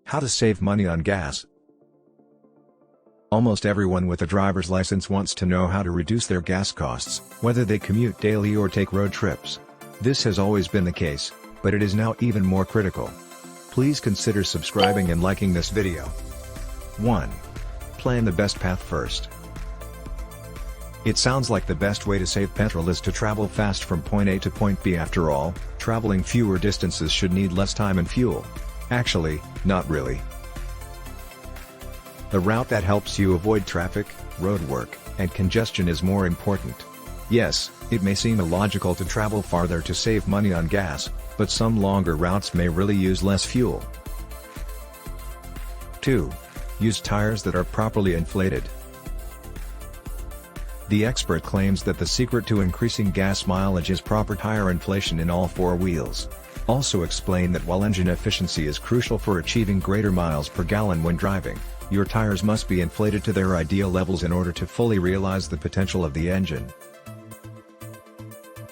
How to save money on gas. Almost everyone with a driver's license wants to know how to reduce their gas costs, whether they commute daily or take road trips. This has always been the case, but it is now even more critical. Please consider subscribing and liking this video. 1. Plan the best path first. It sounds like the best way to save petrol is to travel fast from point A to point B. After all, traveling fewer distances should need less time and fuel. Actually, not really. The route that helps you avoid traffic, road work, and congestion is more important. Yes, it may seem illogical to travel farther to save money on gas, but some longer routes may really use less fuel. 2. Use tires that are properly inflated. The expert claims that the secret to increasing gas mileage is proper tire inflation in all four wheels. Also explain that while engine efficiency is crucial for achieving greater miles per gallon when driving, your tires must be inflated to their ideal levels in order to fully realize the potential of the engine.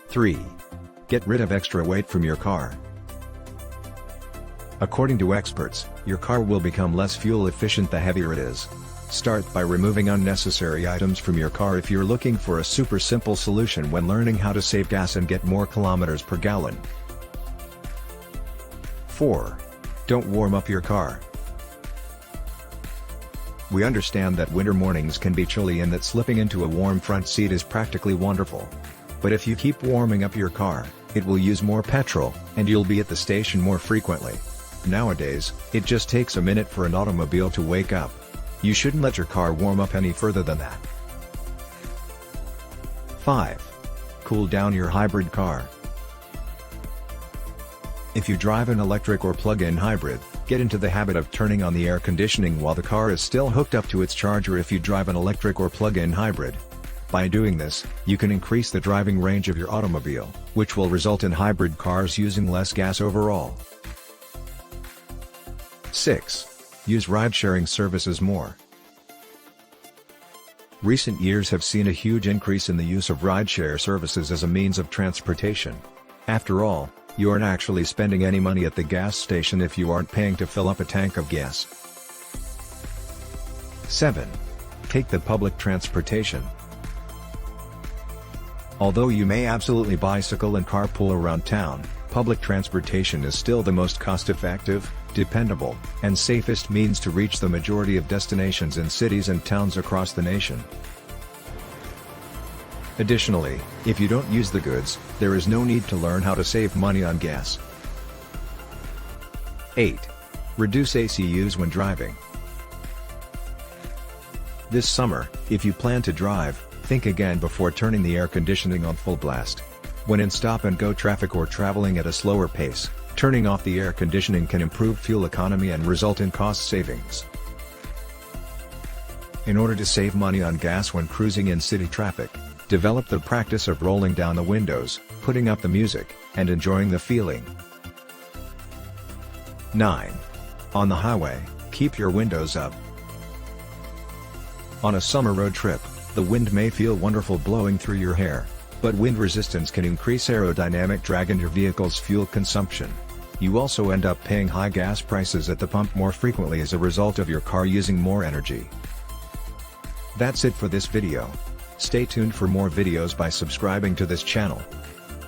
3. Get rid of extra weight from your car. According to experts, your car will become less fuel efficient the heavier it is. Start by removing unnecessary items from your car if you're looking for a super simple solution when learning how to save gas and get more kilometers per gallon. 4. Don't warm up your car. We understand that winter mornings can be chilly and that slipping into a warm front seat is practically wonderful. But if you keep warming up your car, it will use more petrol, and you'll be at the station more frequently. Nowadays, it just takes a minute for an automobile to wake up. You shouldn't let your car warm up any further than that. 5. Cool down your hybrid car. If you drive an electric or plug-in hybrid, get into the habit of turning on the air conditioning while the car is still hooked up to its charger if you drive an electric or plug-in hybrid. By doing this, you can increase the driving range of your automobile, which will result in hybrid cars using less gas overall. 6. Use ride-sharing services more. Recent years have seen a huge increase in the use of ride-share services as a means of transportation. After all, you aren't actually spending any money at the gas station if you aren't paying to fill up a tank of gas. 7. Take the public transportation. Although you may absolutely bicycle and carpool around town, public transportation is still the most cost-effective, dependable, and safest means to reach the majority of destinations in cities and towns across the nation. Additionally, if you don't use the goods, there is no need to learn how to save money on gas. 8. Reduce AC use when driving. This summer, if you plan to drive, think again before turning the air conditioning on full blast. When in stop-and-go traffic or traveling at a slower pace, turning off the air conditioning can improve fuel economy and result in cost savings. In order to save money on gas when cruising in city traffic, develop the practice of rolling down the windows, putting up the music, and enjoying the feeling. 9. On the highway, keep your windows up. On a summer road trip, the wind may feel wonderful blowing through your hair, but wind resistance can increase aerodynamic drag and your vehicle's fuel consumption. You also end up paying high gas prices at the pump more frequently as a result of your car using more energy. That's it for this video. Stay tuned for more videos by subscribing to this channel.